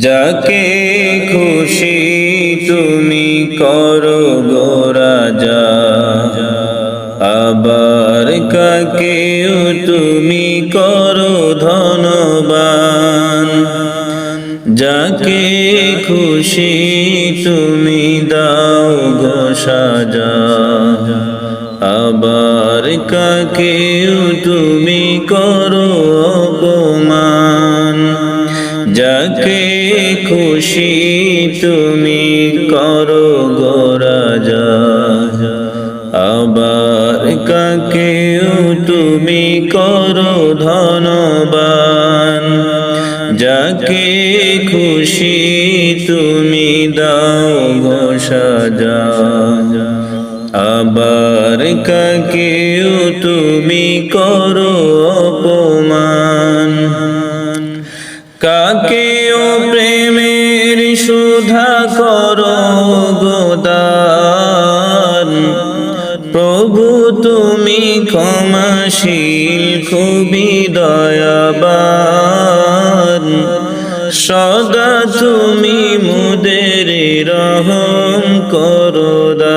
যাকে খুশি তুমি করো গো রাজা, আবার কাকেও তুমি করো ধনবান। যাকে খুশি তুমি দাও গো সাজা, আবার কাকেও তুমি করো অপমান। যাকে খুশি তুমি করো গো রাজা, আবার কাকেও তুমি করো ধনবান। যাকে খুশি তুমি দাও গো সাজা, আবার কাকেও তুমি করো অপমান। কাকেও প্রেমের সুধা করো গো দান, প্রভু তুমি ক্ষমাশীল খুবই দয়াবান। সদা তুমি মুদের রহম করো দান।